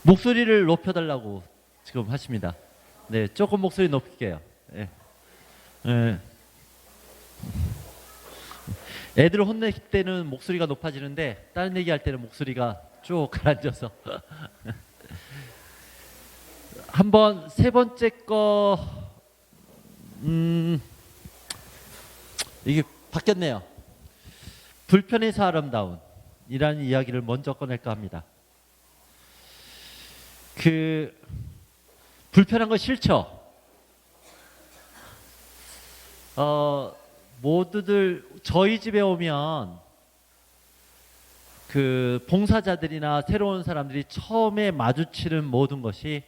목소리를 높여달라고 지금 하십니다. 네, 조금 목소리 높일게요. 네. 네. 애들 혼낼 때는 목소리가 높아지는데 다른 얘기할 때는 목소리가 쭉 가라앉아서 한번 세 번째 거 이게 바뀌었네요. 불편해서 아름다운 이라는 이야기를 먼저 꺼낼까 합니다. 불편한 거 싫죠? 모두들 저희 집에 오면 봉사자들이나 새로운 사람들이 처음에 마주치는 모든 것이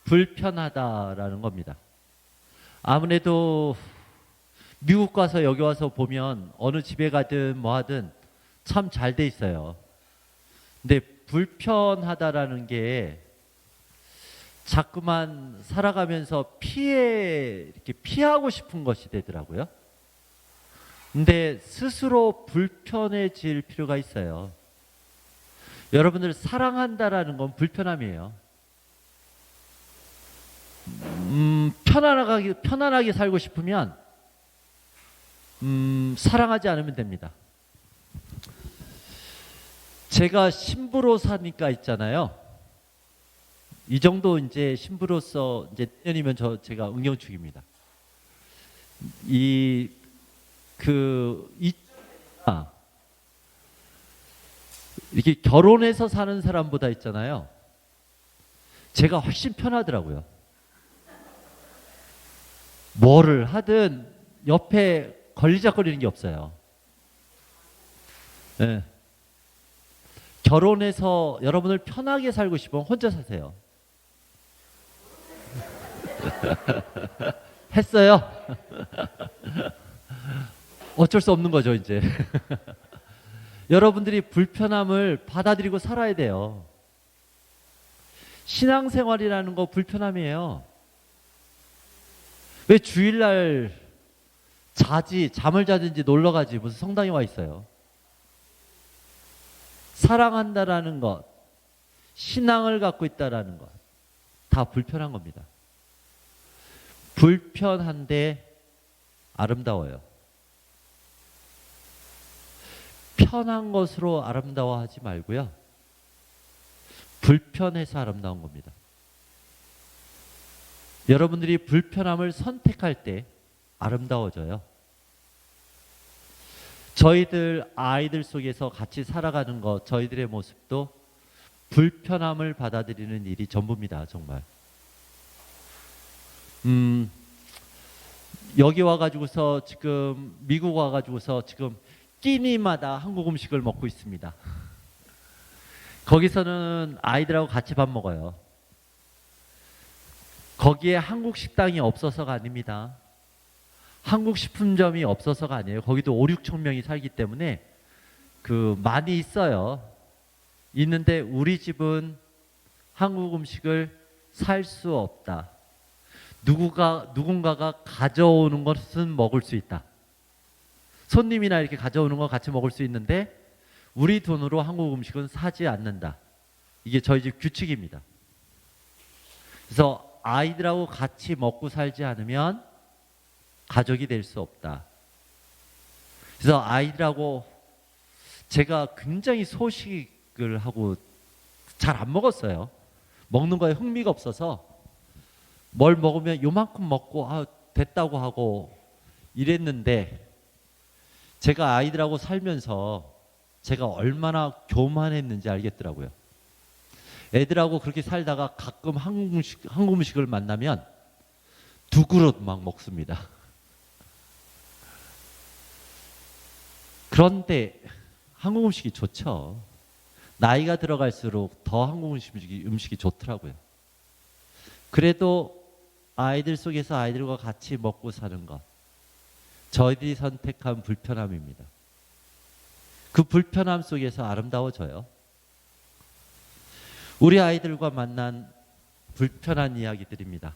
불편하다라는 겁니다. 아무래도 미국 가서 여기 와서 보면 어느 집에 가든 뭐 하든 참 잘 돼 있어요. 근데 불편하다라는 게 자꾸만 살아가면서 이렇게 피하고 싶은 것이 되더라고요. 근데 스스로 불편해질 필요가 있어요. 여러분들 사랑한다라는 건 불편함이에요. 편안하게 살고 싶으면 사랑하지 않으면 됩니다. 제가 신부로 사니까 있잖아요. 이 정도 이제 신부로서 이제 내년이면 제가 응용축입니다. 이렇게 결혼해서 사는 사람보다 있잖아요. 제가 훨씬 편하더라고요. 뭐를 하든 옆에 걸리적거리는 게 없어요. 네. 결혼해서 여러분을 편하게 살고 싶으면 혼자 사세요. 했어요? 어쩔 수 없는 거죠, 이제. 여러분들이 불편함을 받아들이고 살아야 돼요. 신앙생활이라는 거 불편함이에요. 왜 주일날 잠을 자든지 놀러 가지 무슨 성당에 와 있어요? 사랑한다라는 것, 신앙을 갖고 있다라는 것, 다 불편한 겁니다. 불편한데 아름다워요. 편한 것으로 아름다워하지 말고요. 불편해서 아름다운 겁니다. 여러분들이 불편함을 선택할 때 아름다워져요. 저희들 아이들 속에서 같이 살아가는 것, 저희들의 모습도 불편함을 받아들이는 일이 전부입니다. 정말. 여기 와가지고서 지금 미국 와가지고서 지금 끼니마다 한국 음식을 먹고 있습니다. 거기서는 아이들하고 같이 밥 먹어요. 거기에 한국 식당이 없어서가 아닙니다. 한국 식품점이 없어서가 아니에요. 거기도 5, 6천 명이 살기 때문에 많이 있어요. 있는데 우리 집은 한국 음식을 살 수 없다. 누군가가 가져오는 것은 먹을 수 있다. 손님이나 이렇게 가져오는 거 같이 먹을 수 있는데 우리 돈으로 한국 음식은 사지 않는다. 이게 저희 집 규칙입니다. 그래서 아이들하고 같이 먹고 살지 않으면 가족이 될 수 없다. 그래서 아이들하고 제가 굉장히 소식을 하고 잘 안 먹었어요. 먹는 거에 흥미가 없어서 뭘 먹으면 요만큼 먹고 됐다고 하고 이랬는데 제가 아이들하고 살면서 제가 얼마나 교만했는지 알겠더라고요. 애들하고 그렇게 살다가 가끔 한국 음식을 만나면 2그릇 막 먹습니다. 그런데 한국 음식이 좋죠. 나이가 들어갈수록 더 한국 음식이 좋더라고요. 그래도 아이들 속에서 아이들과 같이 먹고 사는 것, 저희들이 선택한 불편함입니다. 그 불편함 속에서 아름다워져요. 우리 아이들과 만난 불편한 이야기들입니다.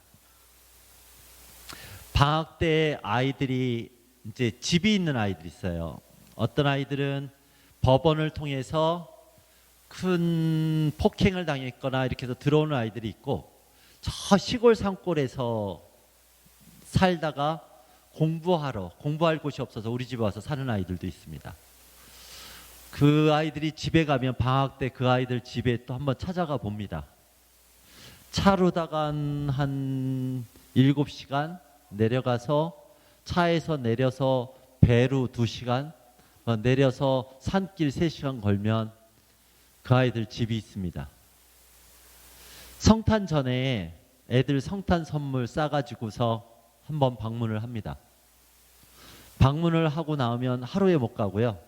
방학 때 아이들이 이제 집이 있는 아이들이 있어요. 어떤 아이들은 법원을 통해서 큰 폭행을 당했거나 이렇게 해서 들어오는 아이들이 있고, 저 시골 산골에서 살다가 공부할 곳이 없어서 우리 집에 와서 사는 아이들도 있습니다. 그 아이들이 집에 가면 방학 때 그 아이들 집에 또 한번 찾아가 봅니다. 차로다가 한 7시간 내려가서, 차에서 내려서 배로 2시간, 내려서 산길 3시간 걸면 그 아이들 집이 있습니다. 성탄 전에 애들 성탄 선물 싸가지고서 한번 방문을 합니다. 방문을 하고 나오면 하루에 못 가고요.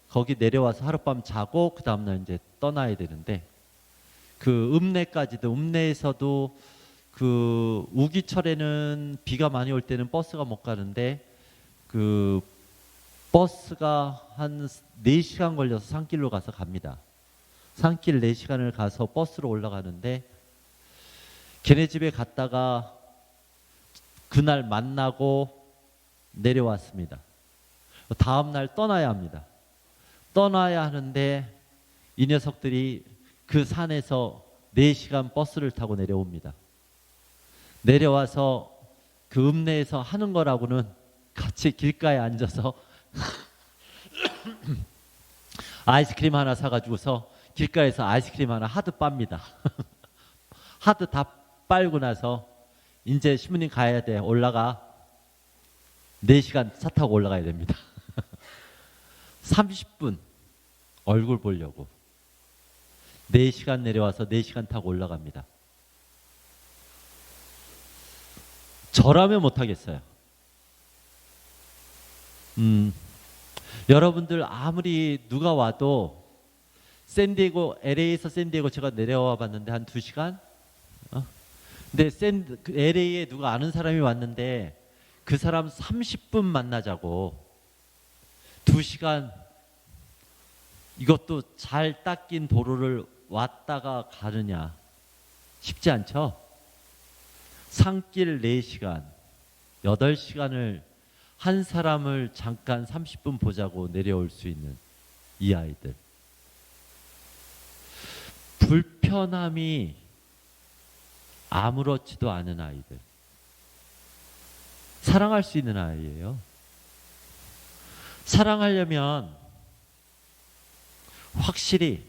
거기 내려와서 하룻밤 자고 그 다음날 이제 떠나야 되는데, 그 읍내까지도, 읍내에서도 그 우기철에는 비가 많이 올 때는 버스가 못 가는데, 그 버스가 한 4시간 걸려서 산길로 가서 갑니다. 산길 4시간을 가서 버스로 올라가는데, 걔네 집에 갔다가 그날 만나고 내려왔습니다. 다음 날 떠나야 합니다. 떠나야 하는데 이 녀석들이 그 산에서 4시간 버스를 타고 내려옵니다. 내려와서 그 읍내에서 하는 거라고는 같이 길가에 앉아서 아이스크림 하나 사가지고서 길가에서 아이스크림 하나 하드 빱니다. 하드 다 빨고 나서 이제 신부님 가야 돼. 올라가. 4시간 차 타고 올라가야 됩니다. 30분 얼굴 보려고 4시간 내려와서 4시간 타고 올라갑니다. 저라면 못하겠어요. 여러분들 아무리 누가 와도 샌디에고, LA에서 샌디에고 제가 내려와 봤는데 한 2시간? 근데 LA에 누가 아는 사람이 왔는데 그 사람 30분 만나자고 2시간, 이것도 잘 닦인 도로를 왔다가 가느냐 쉽지 않죠? 산길 4시간, 8시간을 한 사람을 잠깐 30분 보자고 내려올 수 있는 이 아이들. 불편함이 아무렇지도 않은 아이들. 사랑할 수 있는 아이예요. 사랑하려면 확실히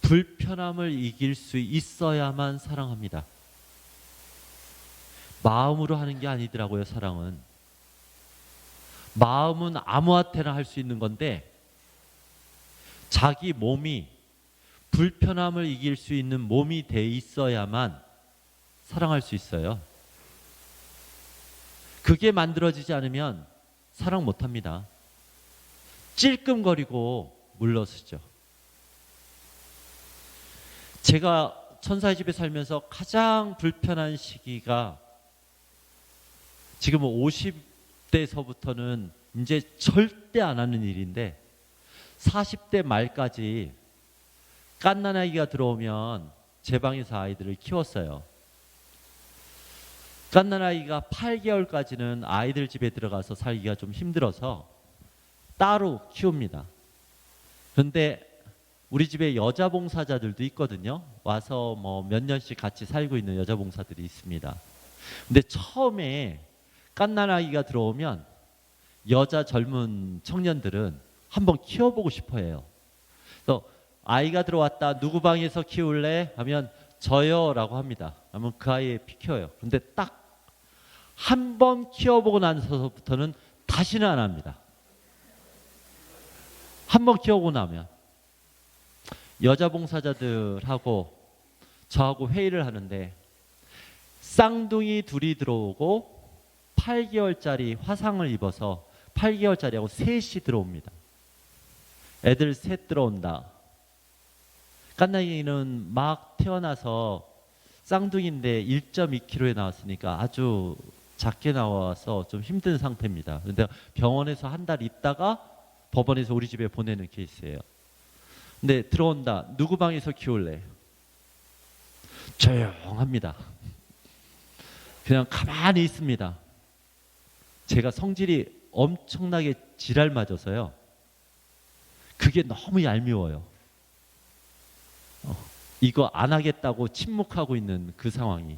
불편함을 이길 수 있어야만 사랑합니다. 마음으로 하는 게 아니더라고요, 사랑은. 마음은 아무한테나 할 수 있는 건데, 자기 몸이 불편함을 이길 수 있는 몸이 돼 있어야만 사랑할 수 있어요. 그게 만들어지지 않으면 사랑 못합니다. 찔끔거리고 물러서죠. 제가 천사의 집에 살면서 가장 불편한 시기가, 지금은 50대서부터는 이제 절대 안 하는 일인데, 40대 말까지 갓난아기가 들어오면 제 방에서 아이들을 키웠어요. 갓난아기가 8개월까지는 아이들 집에 들어가서 살기가 좀 힘들어서 따로 키웁니다. 그런데 우리 집에 여자 봉사자들도 있거든요. 와서 뭐 몇 년씩 같이 살고 있는 여자 봉사들이 있습니다. 근데 처음에 갓난아기가 들어오면 여자 젊은 청년들은 한번 키워보고 싶어 해요. 그래서 아이가 들어왔다, 누구 방에서 키울래? 하면 저요 라고 합니다. 그러면 그 아이에 비켜요. 근데 딱 한 번 키워보고 나서부터는 다시는 안 합니다. 한 번 키워보고 나면. 여자 봉사자들하고 저하고 회의를 하는데, 쌍둥이 둘이 들어오고 8개월짜리 화상을 입어서 8개월짜리하고 셋이 들어옵니다. 애들 셋 들어온다. 갓난아기는 막 태어나서 쌍둥이인데 1.2kg에 나왔으니까 아주 작게 나와서 좀 힘든 상태입니다. 그런데 병원에서 한 달 있다가 법원에서 우리 집에 보내는 케이스예요. 근데 들어온다. 누구 방에서 키울래? 조용합니다. 그냥 가만히 있습니다. 제가 성질이 엄청나게 지랄 맞아서요. 그게 너무 얄미워요. 이거 안 하겠다고 침묵하고 있는 그 상황이.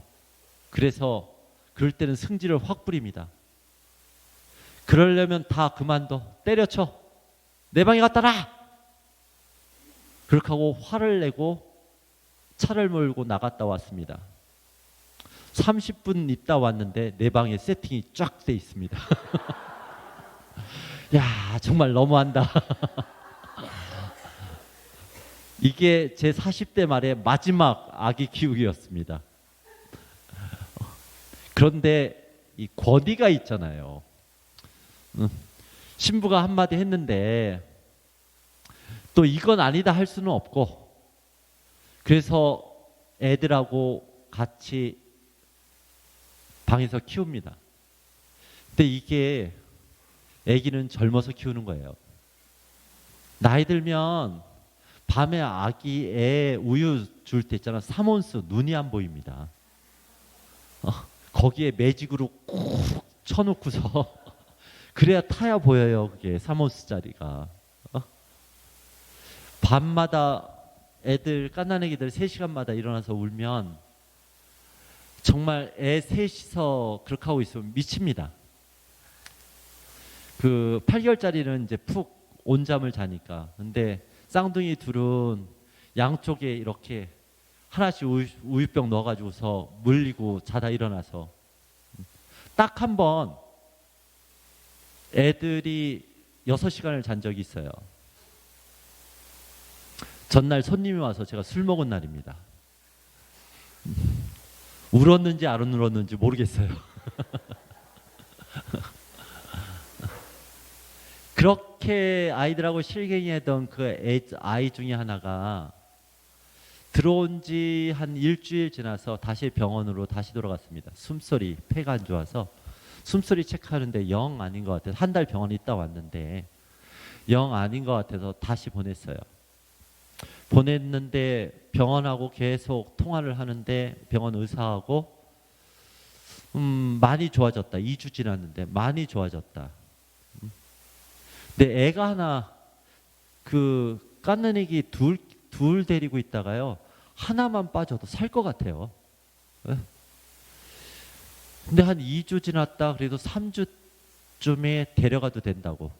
그래서 그럴 때는 승질을 확 부립니다. 그러려면 다 그만둬. 때려쳐. 내 방에 갖다 놔. 그렇게 하고 화를 내고 차를 몰고 나갔다 왔습니다. 30분 있다 왔는데 내 방에 세팅이 쫙 돼 있습니다. 야, 정말 너무한다. 이게 제 40대 말의 마지막 아기 키우기였습니다. 그런데 이 권위가 있잖아요. 신부가 한마디 했는데 또 이건 아니다 할 수는 없고, 그래서 애들하고 같이 방에서 키웁니다. 근데 이게 애기는 젊어서 키우는 거예요. 나이 들면 밤에 아기 애 우유 줄 때 있잖아, 3온스 눈이 안 보입니다. 거기에 매직으로 꾹 쳐놓고서 그래야 타야 보여요. 그게 3온스짜리가. 밤마다 애들 갓난애기들 3시간마다 일어나서 울면 정말 애 셋이서 그렇게 하고 있으면 미칩니다. 그 8개월짜리는 이제 푹 온잠을 자니까. 근데 쌍둥이 둘은 양쪽에 이렇게 하나씩 우유병 넣어가지고서 물리고 자다 일어나서 딱 한 번 애들이 6시간을 잔 적이 있어요. 전날 손님이 와서 제가 술 먹은 날입니다. 울었는지 안 울었는지 모르겠어요. 그렇게 아이들하고 실갱이했던 그 아이 중에 하나가 들어온 지 한 일주일 지나서 다시 병원으로 다시 돌아갔습니다. 숨소리, 폐가 안 좋아서 숨소리 체크하는데 영 아닌 것 같아서 한 달 병원에 있다 왔는데 영 아닌 것 같아서 다시 보냈어요. 보냈는데 병원하고 계속 통화를 하는데 병원 의사하고 많이 좋아졌다. 2주 지났는데 많이 좋아졌다. 근데 애가 하나 그 깎는 애기 둘 데리고 있다가요. 하나만 빠져도 살 것 같아요. 근데 한 2주 지났다 그래도 3주쯤에 데려가도 된다고.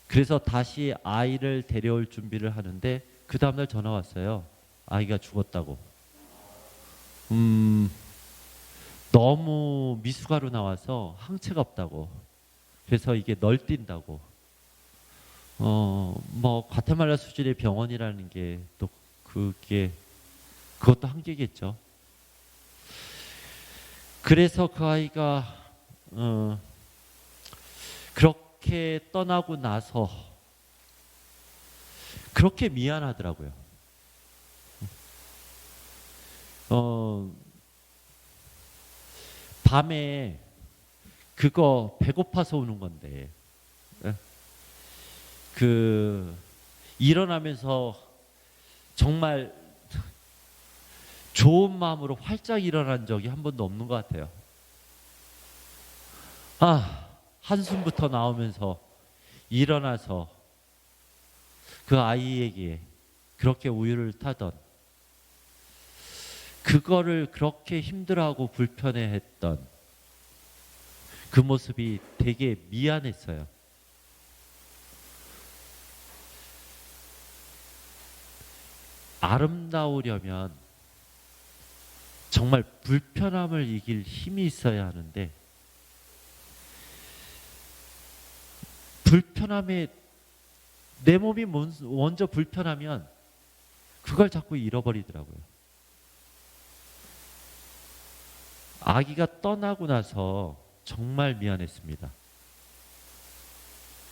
그래서 다시 아이를 데려올 준비를 하는데 그 다음날 전화 왔어요. 아이가 죽었다고. 너무 미숙아로 나와서 항체가 없다고. 그래서 이게 널뛴다고. 뭐 과테말라 수준의 병원이라는 게 또 그것도 한계겠죠. 그래서 그 아이가 그렇게 떠나고 나서 그렇게 미안하더라고요. 밤에 그거 배고파서 우는 건데 그 일어나면서 정말 좋은 마음으로 활짝 일어난 적이 한 번도 없는 것 같아요. 한숨부터 나오면서 일어나서 그 아이에게 그렇게 우유를 타던, 그거를 그렇게 힘들어하고 불편해했던 그 모습이 되게 미안했어요. 아름다우려면 정말 불편함을 이길 힘이 있어야 하는데, 불편함에 내 몸이 먼저 불편하면 그걸 자꾸 잃어버리더라고요. 아기가 떠나고 나서 정말 미안했습니다.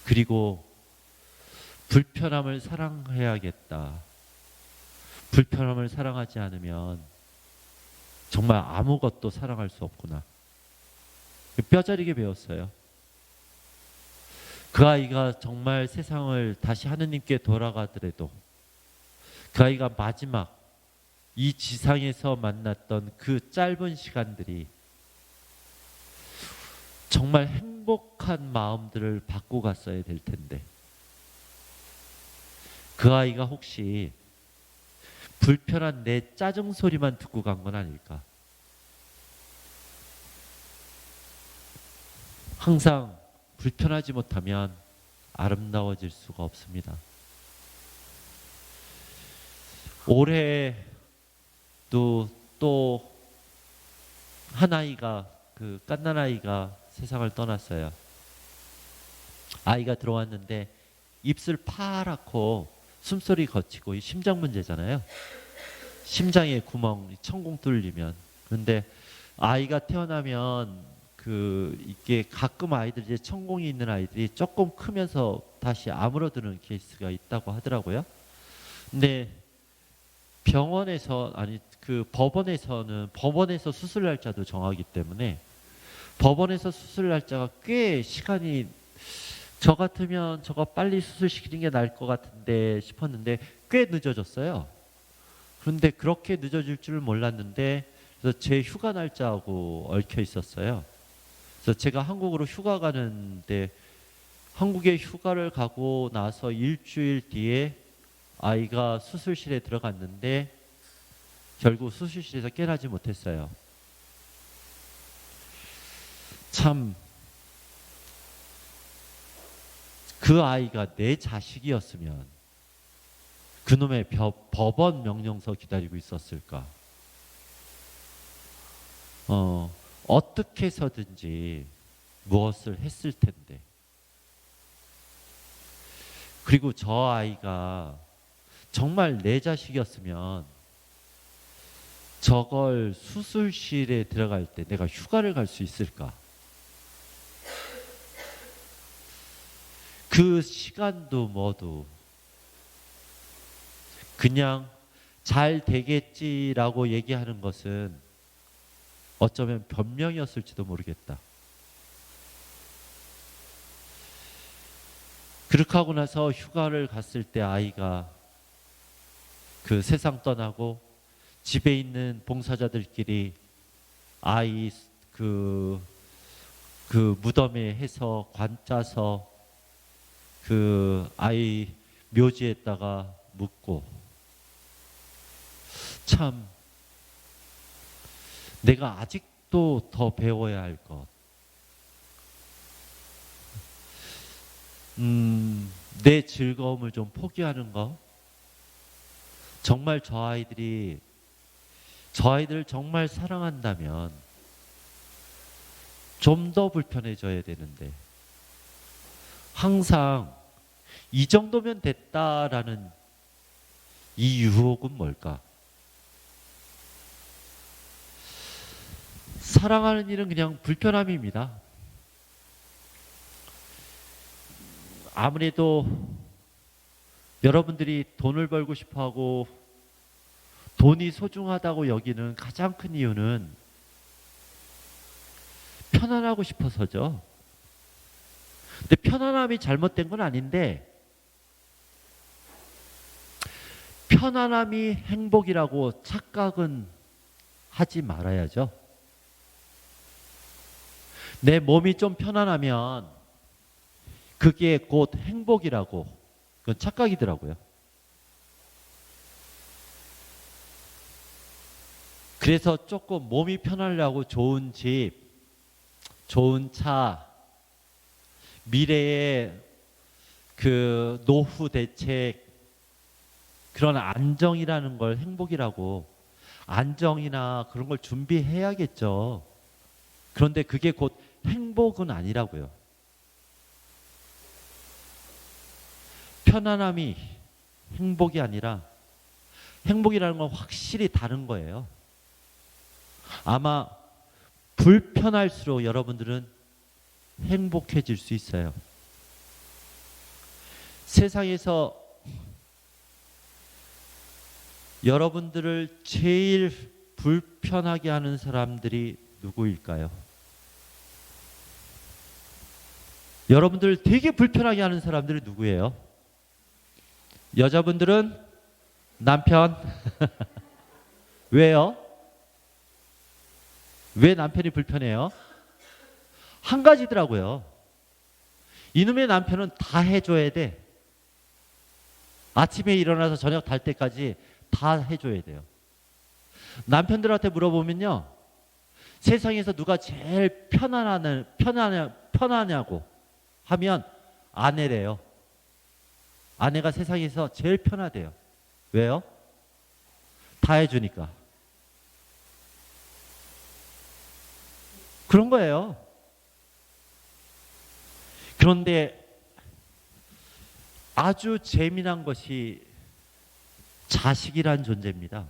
그리고 불편함을 사랑해야겠다. 불편함을 사랑하지 않으면 정말 아무것도 사랑할 수 없구나. 뼈저리게 배웠어요. 그 아이가 정말 세상을 다시 하느님께 돌아가더라도 그 아이가 마지막 이 지상에서 만났던 그 짧은 시간들이 정말 행복한 마음들을 받고 갔어야 될 텐데, 그 아이가 혹시 불편한 내 짜증 소리만 듣고 간 건 아닐까. 항상 불편하지 못하면 아름다워질 수가 없습니다. 올해도 또 한 아이가, 그 갓난아이가 세상을 떠났어요. 아이가 들어왔는데 입술 파랗고 숨소리 거치고, 이 심장 문제잖아요. 심장에 구멍, 천공 뚫리면. 그런데 아이가 태어나면 이게 가끔 아이들, 이제 천공이 있는 아이들이 조금 크면서 다시 아물어드는 케이스가 있다고 하더라고요. 근데 병원에서, 아니 법원에서 수술 날짜도 정하기 때문에 법원에서 수술 날짜가 꽤 시간이, 저 같으면 저거 빨리 수술시키는 게 나을 것 같은데 싶었는데 꽤 늦어졌어요. 그런데 그렇게 늦어질 줄을 몰랐는데, 그래서 제 휴가 날짜하고 얽혀 있었어요. 그래서 제가 한국으로 휴가 가는데, 한국에 휴가를 가고 나서 일주일 뒤에 아이가 수술실에 들어갔는데 결국 수술실에서 깨나지 못했어요. 참, 그 아이가 내 자식이었으면 그놈의 법원 명령서 기다리고 있었을까? 어떻게 해서든지 무엇을 했을 텐데. 그리고 저 아이가 정말 내 자식이었으면 저걸 수술실에 들어갈 때 내가 휴가를 갈 수 있을까? 그 시간도 뭐도 그냥 잘 되겠지라고 얘기하는 것은 어쩌면 변명이었을지도 모르겠다. 그렇게 하고 나서 휴가를 갔을 때 아이가 그 세상 떠나고, 집에 있는 봉사자들끼리 아이 그 무덤에 해서 관 짜서 그 아이 묘지에다가 묻고, 참 내가 아직도 더 배워야 할 것, 내 즐거움을 좀 포기하는 거. 정말 저 아이들을 정말 사랑한다면 좀 더 불편해져야 되는데, 항상 이 정도면 됐다라는 이 유혹은 뭘까? 사랑하는 일은 그냥 불편함입니다. 아무래도 여러분들이 돈을 벌고 싶어하고 돈이 소중하다고 여기는 가장 큰 이유는 편안하고 싶어서죠. 근데 편안함이 잘못된 건 아닌데, 편안함이 행복이라고 착각은 하지 말아야죠. 내 몸이 좀 편안하면 그게 곧 행복이라고, 그건 착각이더라고요. 그래서 조금 몸이 편하려고 좋은 집, 좋은 차, 미래의 그 노후 대책, 그런 안정이라는 걸 행복이라고, 안정이나 그런 걸 준비해야겠죠. 그런데 그게 곧 행복은 아니라고요. 편안함이 행복이 아니라, 행복이라는 건 확실히 다른 거예요. 아마 불편할수록 여러분들은 행복해질 수 있어요. 세상에서 여러분들을 제일 불편하게 하는 사람들이 누구일까요? 여러분들을 되게 불편하게 하는 사람들이 누구예요? 여자분들은 남편. 왜요? 왜 남편이 불편해요? 한 가지더라고요. 이놈의 남편은 다 해줘야 돼. 아침에 일어나서 저녁 잘 때까지 다 해줘야 돼요. 남편들한테 물어보면요, 세상에서 누가 제일 편하냐고 하면 아내래요. 아내가 세상에서 제일 편하대요. 왜요? 다 해주니까. 그런 거예요. 그런데 아주 재미난 것이 자식이란 존재입니다.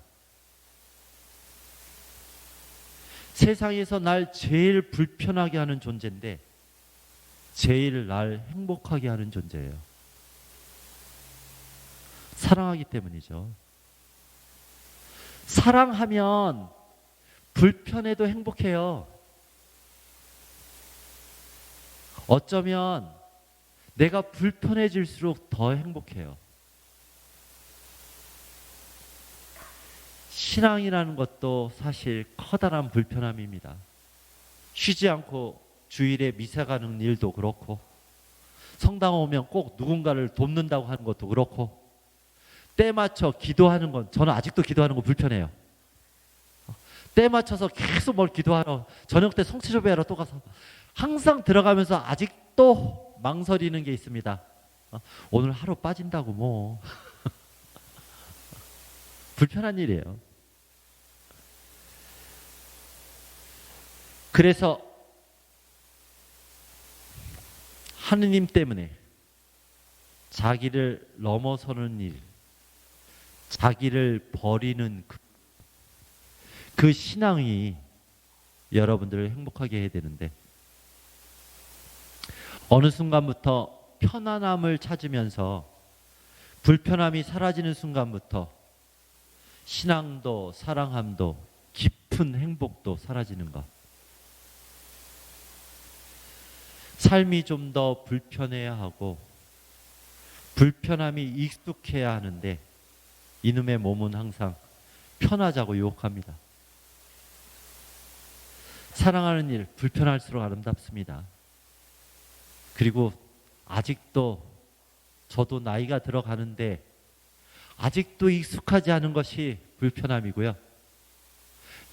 세상에서 날 제일 불편하게 하는 존재인데 제일 날 행복하게 하는 존재예요. 사랑하기 때문이죠. 사랑하면 불편해도 행복해요. 어쩌면 내가 불편해질수록 더 행복해요. 신앙이라는 것도 사실 커다란 불편함입니다. 쉬지 않고 주일에 미사 가는 일도 그렇고, 성당 오면 꼭 누군가를 돕는다고 하는 것도 그렇고, 때 맞춰 기도하는 건, 저는 아직도 기도하는 거 불편해요. 때 맞춰서 계속 뭘 기도하러, 저녁 때 성취조배하러 또 가서 항상 들어가면서 아직도 망설이는 게 있습니다. 오늘 하루 빠진다고 뭐 불편한 일이에요. 그래서 하느님 때문에 자기를 넘어서는 일, 자기를 버리는 그 신앙이 여러분들을 행복하게 해야 되는데, 어느 순간부터 편안함을 찾으면서 불편함이 사라지는 순간부터 신앙도 사랑함도 깊은 행복도 사라지는 것. 삶이 좀 더 불편해야 하고 불편함이 익숙해야 하는데 이놈의 몸은 항상 편하자고 유혹합니다. 사랑하는 일, 불편할수록 아름답습니다. 그리고 아직도 저도 나이가 들어가는데 아직도 익숙하지 않은 것이 불편함이고요.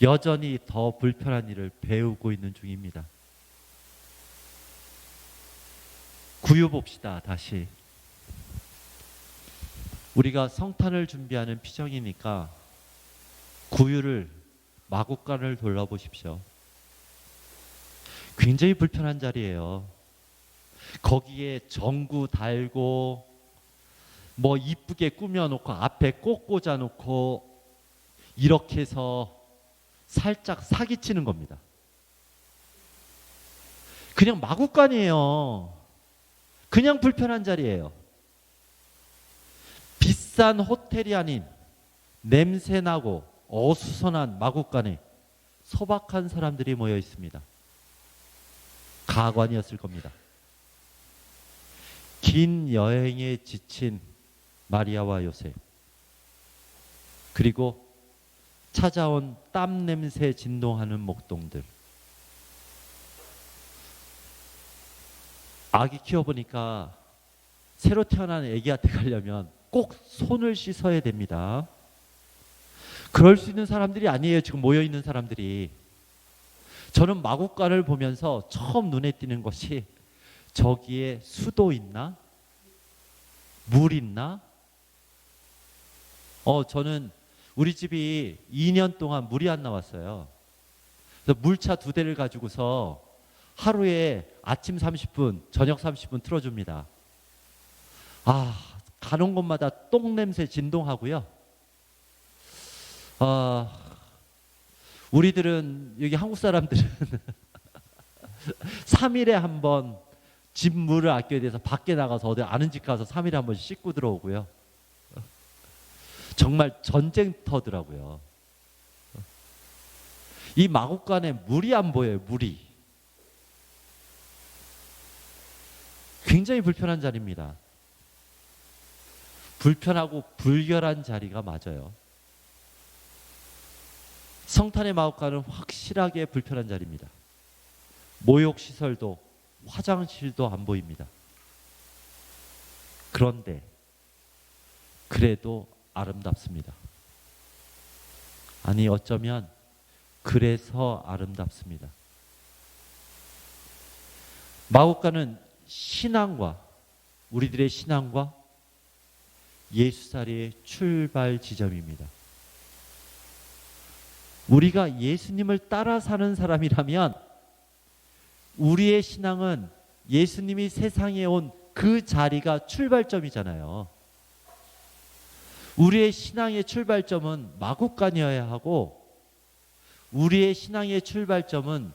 여전히 더 불편한 일을 배우고 있는 중입니다. 구유 봅시다. 다시. 우리가 성탄을 준비하는 피정이니까 구유를 마구간을 돌아보십시오. 굉장히 불편한 자리예요. 거기에 전구 달고 뭐 이쁘게 꾸며놓고 앞에 꽃 꽂아놓고 이렇게 해서 살짝 사기치는 겁니다. 그냥 마구간이에요. 그냥 불편한 자리예요. 비싼 호텔이 아닌 냄새나고 어수선한 마구간에 소박한 사람들이 모여 있습니다. 가관이었을 겁니다. 긴 여행에 지친 마리아와 요셉, 그리고 찾아온 땀 냄새 진동하는 목동들. 아기 키워보니까 새로 태어난 아기한테 가려면 꼭 손을 씻어야 됩니다. 그럴 수 있는 사람들이 아니에요. 지금 모여있는 사람들이. 저는 마구간을 보면서 처음 눈에 띄는 것이 저기에 수도 있나? 물 있나? 저는 우리 집이 2년 동안 물이 안 나왔어요. 그래서 물차 2대를 가지고서 하루에 아침 30분, 저녁 30분 틀어줍니다. 가는 곳마다 똥 냄새 진동하고요. 우리들은, 여기 한국 사람들은 3일에 한 번 집 물을 아껴야 돼서 밖에 나가서 어디 아는 집 가서 3일에 한 번씩 씻고 들어오고요. 정말 전쟁터더라고요. 이 마구간에 물이 안 보여요. 물이. 굉장히 불편한 자리입니다. 불편하고 불결한 자리가 맞아요. 성탄의 마구간은 확실하게 불편한 자리입니다. 목욕시설도 화장실도 안 보입니다. 그런데 그래도 아름답습니다. 아니, 어쩌면 그래서 아름답습니다. 마곡간은 신앙과, 우리들의 신앙과 예수살이의 출발 지점입니다. 우리가 예수님을 따라 사는 사람이라면 우리의 신앙은 예수님이 세상에 온 그 자리가 출발점이잖아요. 우리의 신앙의 출발점은 마곡간이어야 하고 우리의 신앙의 출발점은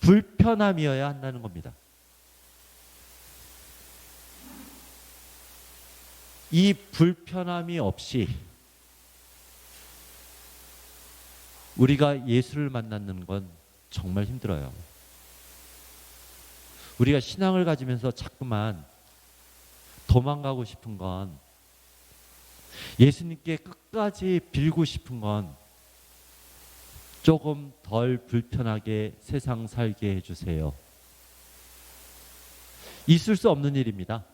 불편함이어야 한다는 겁니다. 이 불편함이 없이 우리가 예수를 만나는 건 정말 힘들어요. 우리가 신앙을 가지면서 자꾸만 도망가고 싶은 건, 예수님께 끝까지 빌고 싶은 건 조금 덜 불편하게 세상 살게 해주세요. 있을 수 없는 일입니다.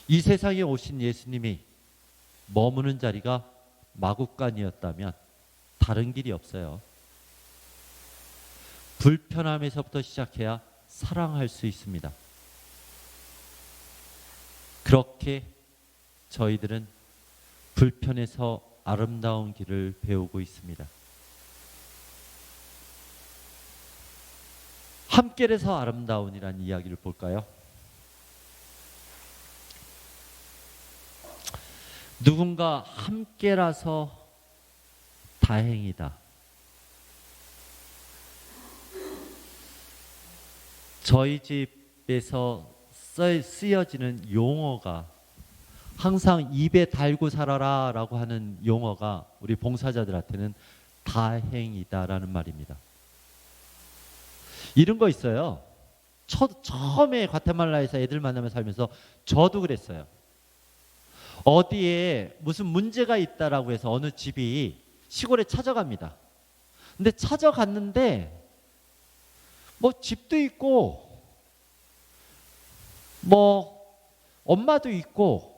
이 세상에 오신 예수님이 머무는 자리가 마곡간이었다면 다른 길이 없어요. 불편함에서부터 시작해야 사랑할 수 있습니다. 그렇게 저희들은 불편해서 아름다운 길을 배우고 있습니다. 함께라서 아름다운이라는 이야기를 볼까요? 누군가 함께라서 다행이다. 저희 집에서 쓰여지는 용어가, 항상 입에 달고 살아라 라고 하는 용어가 우리 봉사자들한테는 다행이다라는 말입니다. 이런 거 있어요. 처음에 과테말라에서 애들 만나며 살면서 저도 그랬어요. 어디에 무슨 문제가 있다라고 해서 어느 집이 시골에 찾아갑니다. 근데 찾아갔는데 뭐 집도 있고 뭐 엄마도 있고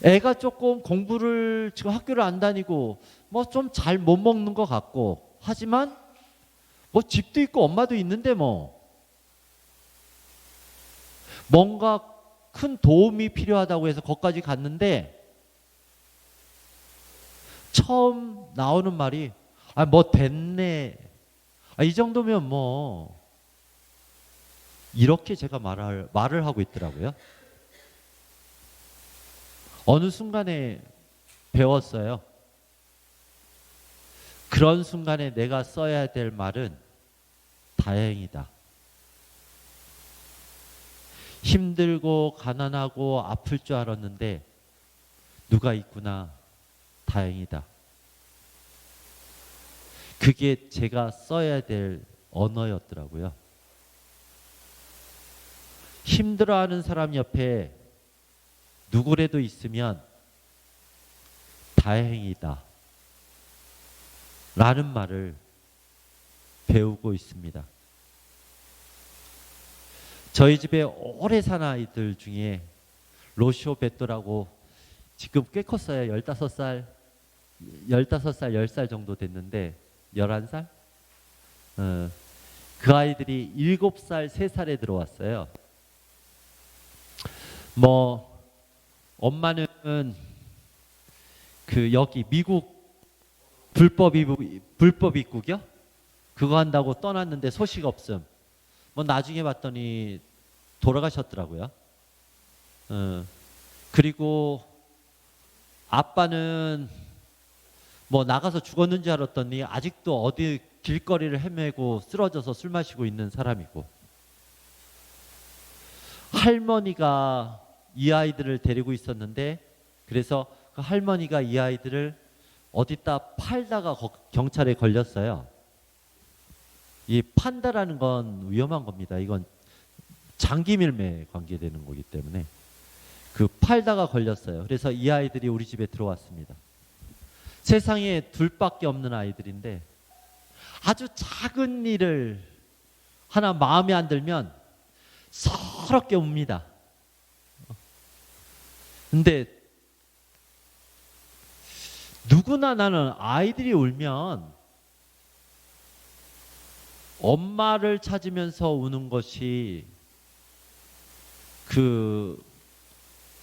애가 조금 공부를 지금 학교를 안 다니고 뭐 좀 잘 못 먹는 것 같고, 하지만 뭐 집도 있고 엄마도 있는데 뭐 뭔가 큰 도움이 필요하다고 해서 거기까지 갔는데 처음 나오는 말이 뭐 됐네. 이 정도면 뭐, 이렇게 제가 말을 하고 있더라고요. 어느 순간에 배웠어요. 그런 순간에 내가 써야 될 말은 다행이다. 힘들고 가난하고 아플 줄 알았는데 누가 있구나. 다행이다. 그게 제가 써야 될 언어였더라고요. 힘들어하는 사람 옆에 누구라도 있으면 다행이다 라는 말을 배우고 있습니다. 저희 집에 오래 산 아이들 중에 로시오 베토라고, 지금 꽤 컸어요. 15살, 10살 정도 됐는데 11살? 그 아이들이 7살, 3살에 들어왔어요. 뭐 엄마는 그 여기 미국 불법 입국이요? 그거 한다고 떠났는데 소식 없음. 뭐 나중에 봤더니 돌아가셨더라고요. 그리고 아빠는 뭐 나가서 죽었는지 알았더니 아직도 어디 길거리를 헤매고 쓰러져서 술 마시고 있는 사람이고, 할머니가 이 아이들을 데리고 있었는데, 그래서 그 할머니가 이 아이들을 어디다 팔다가 경찰에 걸렸어요. 이 판다라는 건 위험한 겁니다. 이건 장기 밀매에 관계되는 거기 때문에 그 팔다가 걸렸어요. 그래서 이 아이들이 우리 집에 들어왔습니다. 세상에 둘밖에 없는 아이들인데 아주 작은 일을 하나 마음에 안 들면 서럽게 웁니다. 근데 누구나 나는 아이들이 울면 엄마를 찾으면서 우는 것이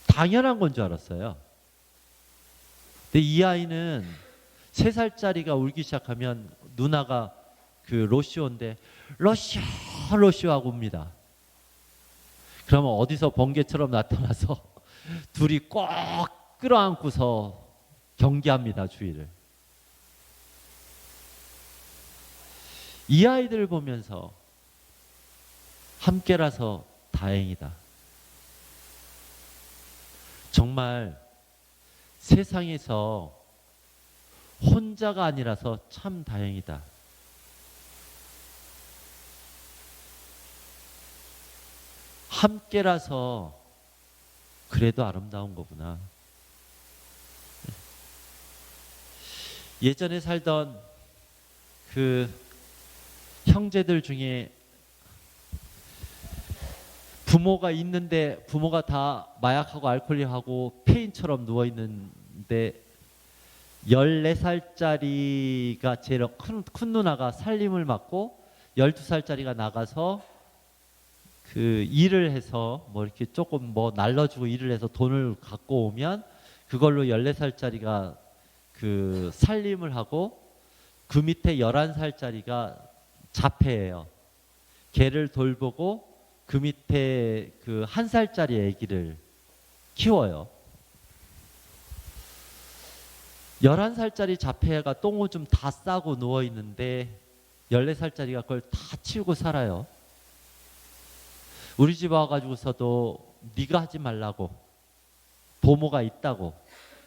당연한 건 줄 알았어요. 근데 이 아이는 3살짜리가 울기 시작하면 누나가 로시오인데 러시아 하고 웁니다. 그러면 어디서 번개처럼 나타나서 둘이 꼭 끌어안고서 경계합니다, 주위를. 이 아이들을 보면서 함께라서 다행이다. 정말 세상에서 혼자가 아니라서 참 다행이다. 함께라서 그래도 아름다운 거구나. 예전에 살던 형제들 중에 부모가 있는데 부모가 다 마약하고 알코올하고 폐인처럼 누워 있는데 14살짜리가 제일 큰 누나가 살림을 맡고 12살짜리가 나가서 일을 해서 이렇게 조금 날려주고 일을 해서 돈을 갖고 오면 그걸로 14살짜리가 살림을 하고 그 밑에 11살짜리가 자폐예요. 걔를 돌보고 그 밑에 1살짜리 아기를 키워요. 11살짜리 자폐가 똥오줌 다 싸고 누워있는데 14살짜리가 그걸 다 치우고 살아요. 우리 집 와가지고서도 네가 하지 말라고, 보모가 있다고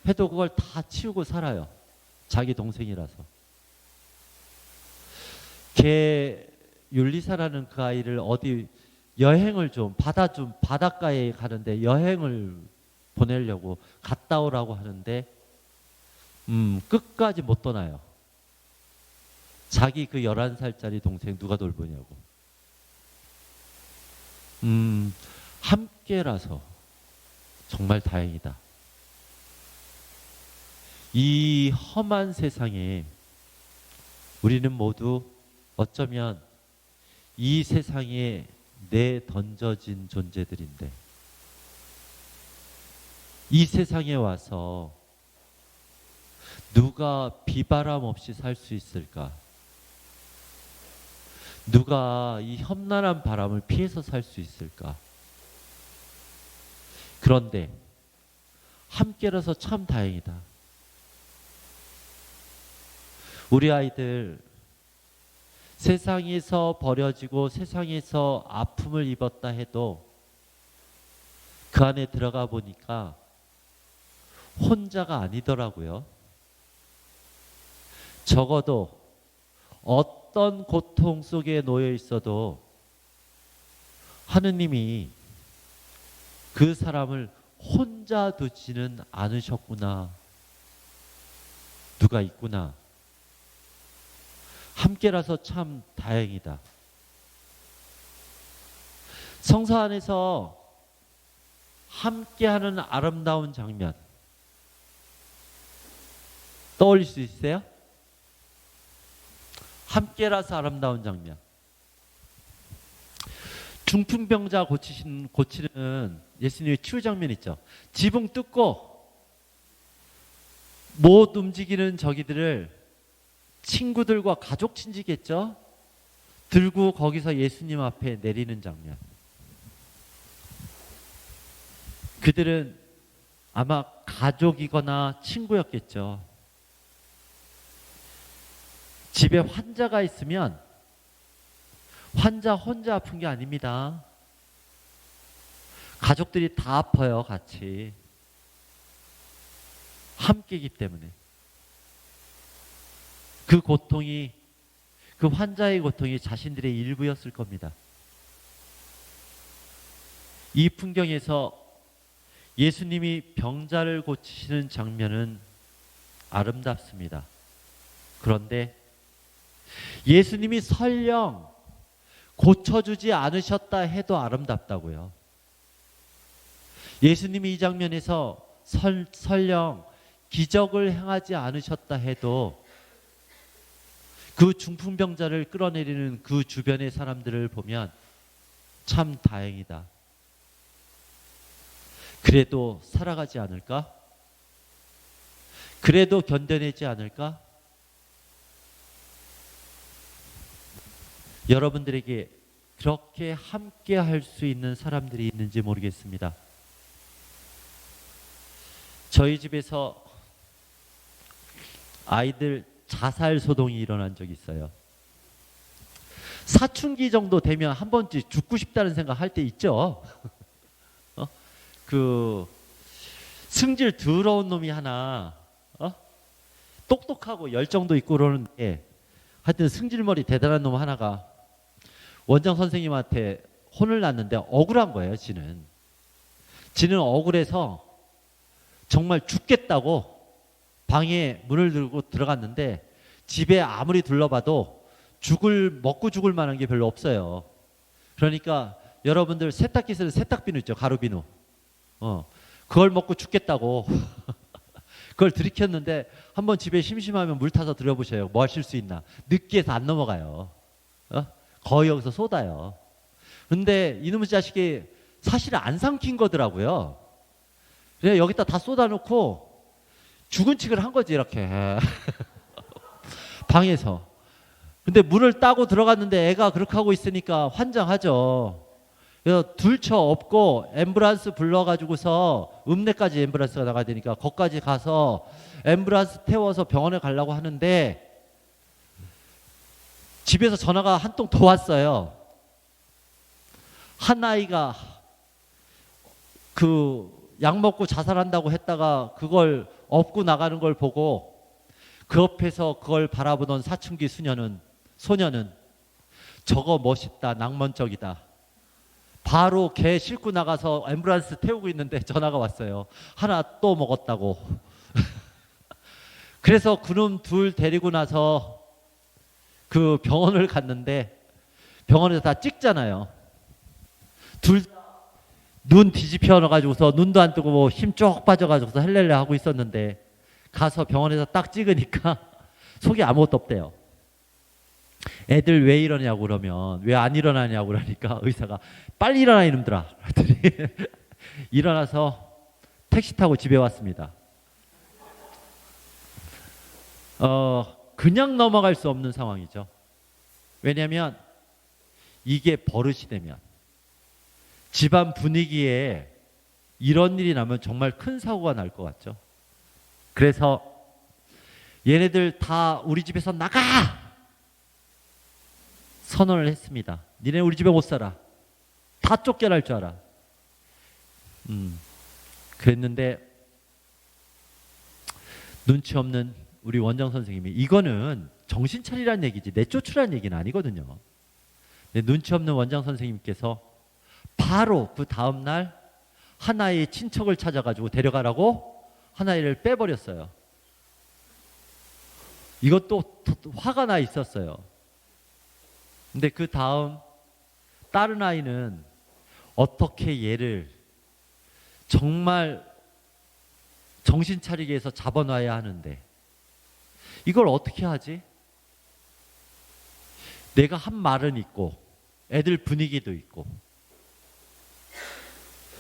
해도 그걸 다 치우고 살아요. 자기 동생이라서. 걔 율리사라는 그 아이를 어디 여행을 좀 바닷가에 가는데 여행을 보내려고 갔다 오라고 하는데 끝까지 못 떠나요. 자기 11살짜리 동생 누가 돌보냐고. 함께라서 정말 다행이다. 이 험한 세상에 우리는 모두 어쩌면 이 세상에 내던져진 존재들인데 이 세상에 와서 누가 비바람 없이 살 수 있을까? 누가 이 험난한 바람을 피해서 살 수 있을까? 그런데 함께라서 참 다행이다. 우리 아이들 세상에서 버려지고 세상에서 아픔을 입었다 해도 그 안에 들어가 보니까 혼자가 아니더라고요. 적어도 어떤 고통 속에 놓여 있어도 하느님이 그 사람을 혼자 두지는 않으셨구나. 누가 있구나. 함께라서 참 다행이다. 성서 안에서 함께하는 아름다운 장면 떠올릴 수 있어요? 함께라서 아름다운 장면. 중풍병자 고치는 예수님의 치유 장면 있죠. 지붕 뜯고 못 움직이는 저기들을 친구들과 가족 친지겠죠. 들고 거기서 예수님 앞에 내리는 장면. 그들은 아마 가족이거나 친구였겠죠. 집에 환자가 있으면 환자 혼자 아픈 게 아닙니다. 가족들이 다 아파요, 같이. 함께이기 때문에. 그 고통이, 그 환자의 고통이 자신들의 일부였을 겁니다. 이 풍경에서 예수님이 병자를 고치시는 장면은 아름답습니다. 그런데 예수님이 설령 고쳐주지 않으셨다 해도 아름답다고요. 예수님이 이 장면에서 설령 기적을 행하지 않으셨다 해도 그 중풍병자를 끌어내리는 그 주변의 사람들을 보면 참 다행이다. 그래도 살아가지 않을까? 그래도 견뎌내지 않을까? 여러분들에게 그렇게 함께 할 수 있는 사람들이 있는지 모르겠습니다. 저희 집에서 아이들 자살 소동이 일어난 적이 있어요. 사춘기 정도 되면 한 번쯤 죽고 싶다는 생각 할 때 있죠. 그 승질 더러운 놈이 하나 똑똑하고 열정도 있고 그러는데 하여튼 승질머리 대단한 놈 하나가 원장 선생님한테 혼을 났는데 억울한 거예요. 지는 억울해서 정말 죽겠다고 방에 문을 들고 들어갔는데 집에 아무리 둘러봐도 먹고 죽을 만한 게 별로 없어요. 그러니까 여러분들 세탁기 쓰는 세탁비누 있죠. 가루비누. 그걸 먹고 죽겠다고 그걸 들이켰는데 한번 집에 심심하면 물 타서 들여보셔요. 뭐 하실 수 있나. 느끼해서 안 넘어가요. 거의 여기서 쏟아요. 근데 이놈의 자식이 사실 안 삼킨 거더라고요. 그래 여기다 다 쏟아놓고 죽은 척을 한 거지 이렇게 방에서. 근데 문을 따고 들어갔는데 애가 그렇게 하고 있으니까 환장하죠. 그래서 둘쳐 업고 앰뷸런스 불러가지고서 읍내까지 앰뷸런스가 나가야 되니까 거기까지 가서 앰뷸런스 태워서 병원에 가려고 하는데 집에서 전화가 한 통 더 왔어요. 한 아이가 그 약 먹고 자살한다고 했다가 그걸 업고 나가는 걸 보고 그 옆에서 그걸 바라보던 사춘기 소녀는 저거 멋있다, 낭만적이다. 바로 걔 싣고 나가서 앰뷸런스 태우고 있는데 전화가 왔어요. 하나 또 먹었다고. 그래서 그놈 둘 데리고 나서 그 병원을 갔는데 병원에서 다 찍잖아요. 둘 눈 뒤집혀 놔가지고서 눈도 안 뜨고 힘 쭉 빠져가지고서 헬렐레 하고 있었는데 가서 병원에서 딱 찍으니까 속에 아무것도 없대요. 애들 왜 이러냐고 그러면 왜 안 일어나냐고 그러니까 의사가 빨리 일어나 이놈들아. 일어나서 택시 타고 집에 왔습니다. 그냥 넘어갈 수 없는 상황이죠. 왜냐하면 이게 버릇이 되면 집안 분위기에 이런 일이 나면 정말 큰 사고가 날 것 같죠. 그래서 얘네들 다 우리 집에서 나가! 선언을 했습니다. 니네 우리 집에 못 살아. 다 쫓겨날 줄 알아. 그랬는데 눈치 없는 우리 원장 선생님이 이거는 정신 차리란 얘기지 내쫓으란 얘기는 아니거든요. 눈치 없는 원장 선생님께서 바로 그 다음날 하나의 친척을 찾아가지고 데려가라고 하나를 빼버렸어요. 이것도 화가 나 있었어요. 근데 그 다음 다른 아이는 어떻게 얘를 정말 정신 차리게 해서 잡아놔야 하는데 이걸 어떻게 하지? 내가 한 말은 있고 애들 분위기도 있고.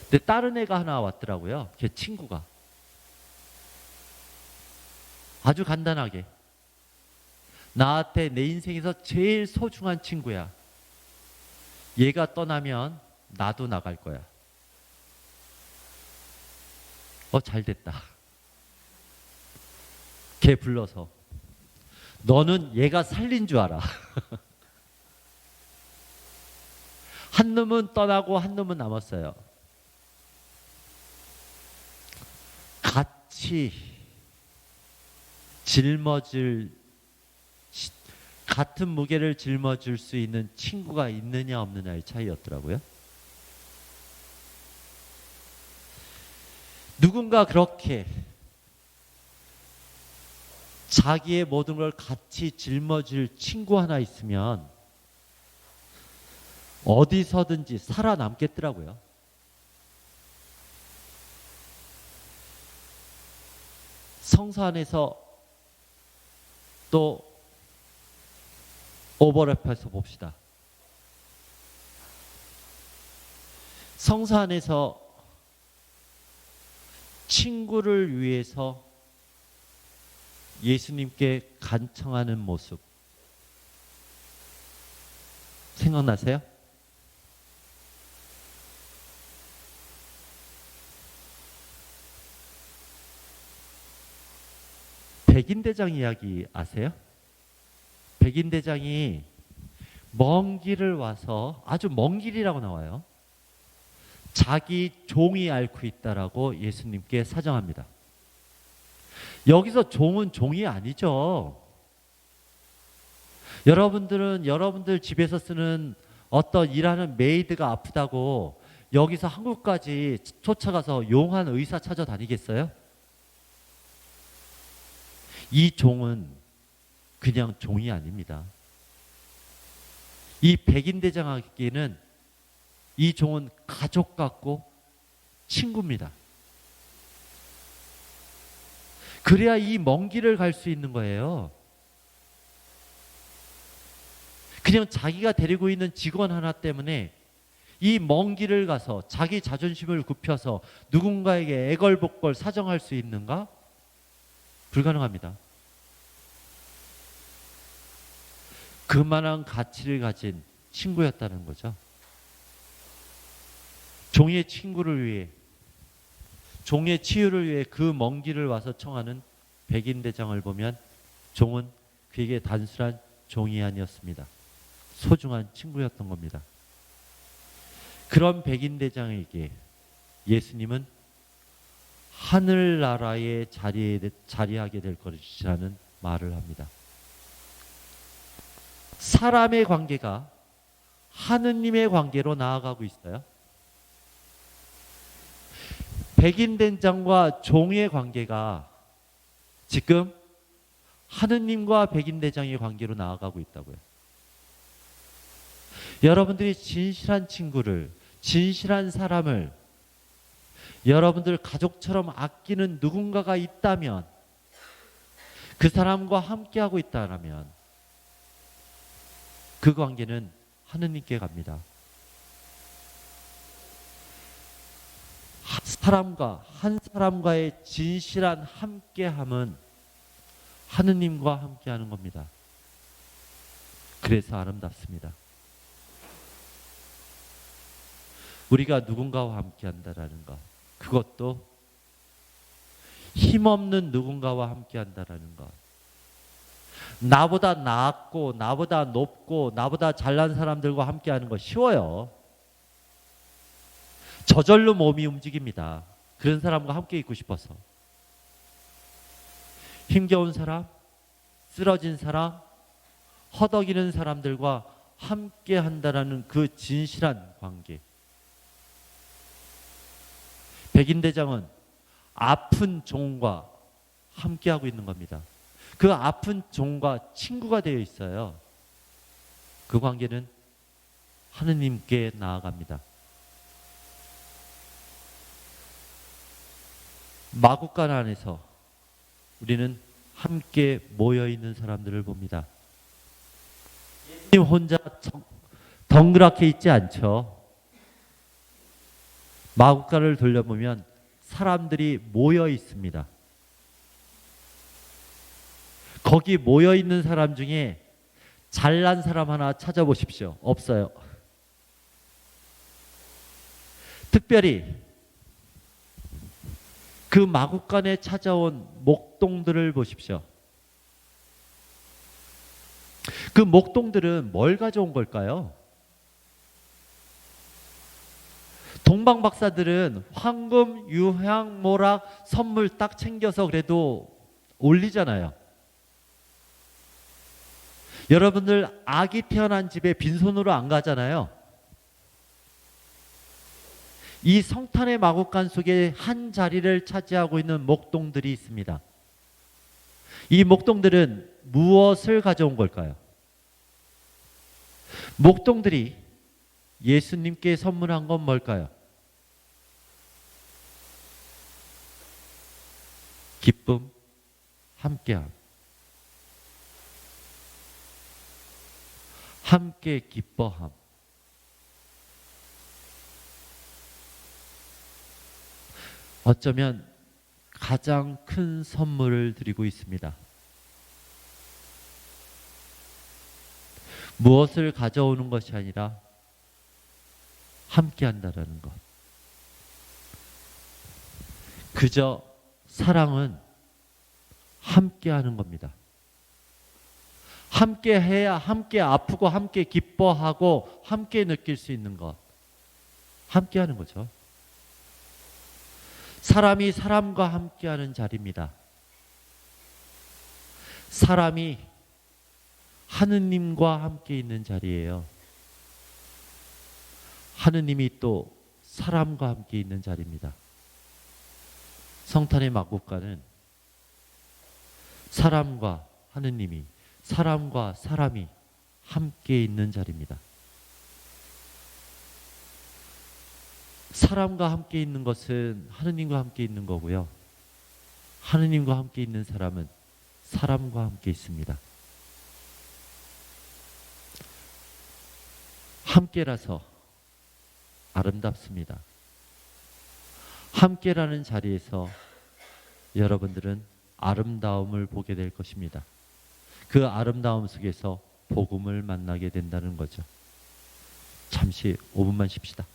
근데 다른 애가 하나 왔더라고요. 걔 친구가. 아주 간단하게. 나한테 내 인생에서 제일 소중한 친구야. 얘가 떠나면 나도 나갈 거야. 잘 됐다. 걔 불러서 너는 얘가 살린 줄 알아. 한 놈은 떠나고 한 놈은 남았어요. 같이 같은 무게를 짊어질 수 있는 친구가 있느냐 없느냐의 차이였더라고요. 누군가 그렇게 자기의 모든 걸 같이 짊어질 친구 하나 있으면 어디서든지 살아남겠더라고요. 성소 안에서 또 오버랩해서 봅시다. 성소 안에서 친구를 위해서 예수님께 간청하는 모습 생각나세요? 백인대장 이야기 아세요? 백인대장이 먼 길을 와서, 아주 먼 길이라고 나와요. 자기 종이 앓고 있다라고 예수님께 사정합니다. 여기서 종은 종이 아니죠. 여러분들은 여러분들 집에서 쓰는 어떤 일하는 메이드가 아프다고 여기서 한국까지 쫓아가서 용한 의사 찾아다니겠어요? 이 종은 그냥 종이 아닙니다. 이 백인대장에게는 이 종은 가족 같고 친구입니다. 그래야 이 먼 길을 갈 수 있는 거예요. 그냥 자기가 데리고 있는 직원 하나 때문에 이 먼 길을 가서 자기 자존심을 굽혀서 누군가에게 애걸복걸 사정할 수 있는가? 불가능합니다. 그만한 가치를 가진 친구였다는 거죠. 종의 친구를 위해, 종의 치유를 위해 그 먼 길을 와서 청하는 백인대장을 보면 종은 그에게 단순한 종이 아니었습니다. 소중한 친구였던 겁니다. 그런 백인대장에게 예수님은 하늘나라에 자리하게 될 것이라는 말을 합니다. 사람의 관계가 하느님의 관계로 나아가고 있어요. 백인대장과 종의 관계가 지금 하느님과 백인대장의 관계로 나아가고 있다고요. 여러분들이 진실한 친구를, 진실한 사람을 여러분들 가족처럼 아끼는 누군가가 있다면, 그 사람과 함께하고 있다면 그 관계는 하느님께 갑니다. 한 사람과의 진실한 함께함은 하느님과 함께하는 겁니다. 그래서 아름답습니다. 우리가 누군가와 함께한다라는 것, 그것도 힘없는 누군가와 함께한다라는 것, 나보다 낫고 나보다 높고 나보다 잘난 사람들과 함께하는 거 쉬워요. 저절로 몸이 움직입니다. 그런 사람과 함께 있고 싶어서. 힘겨운 사람, 쓰러진 사람, 허덕이는 사람들과 함께 한다라는 그 진실한 관계. 백인대장은 아픈 종과 함께하고 있는 겁니다. 그 아픈 종과 친구가 되어 있어요. 그 관계는 하느님께 나아갑니다. 마구간 안에서 우리는 함께 모여있는 사람들을 봅니다. 예수님 혼자 덩그랗게 있지 않죠. 마구간을 돌려보면 사람들이 모여 있습니다. 거기 모여 있는 사람 중에 잘난 사람 하나 찾아보십시오. 없어요. 특별히 그 마구간에 찾아온 목동들을 보십시오. 그 목동들은 뭘 가져온 걸까요? 동방박사들은 황금, 유향, 모락 선물 딱 챙겨서 그래도 올리잖아요. 여러분들 아기 태어난 집에 빈손으로 안 가잖아요. 이 성탄의 마구간 속에 한 자리를 차지하고 있는 목동들이 있습니다. 이 목동들은 무엇을 가져온 걸까요? 목동들이 예수님께 선물한 건 뭘까요? 기쁨, 함께함. 함께 기뻐함. 어쩌면 가장 큰 선물을 드리고 있습니다. 무엇을 가져오는 것이 아니라 함께 한다라는 것. 그저 사랑은 함께 하는 겁니다. 함께 해야 함께 아프고 함께 기뻐하고 함께 느낄 수 있는 것. 함께 하는 거죠. 사람이 사람과 함께 하는 자리입니다. 사람이 하느님과 함께 있는 자리예요. 하느님이 또 사람과 함께 있는 자리입니다. 성탄의 막국가는 사람과 하느님이, 사람과 사람이 함께 있는 자리입니다. 사람과 함께 있는 것은 하느님과 함께 있는 거고요. 하느님과 함께 있는 사람은 사람과 함께 있습니다. 함께라서 아름답습니다. 함께라는 자리에서 여러분들은 아름다움을 보게 될 것입니다. 그 아름다움 속에서 복음을 만나게 된다는 거죠. 잠시 5분만 쉽시다.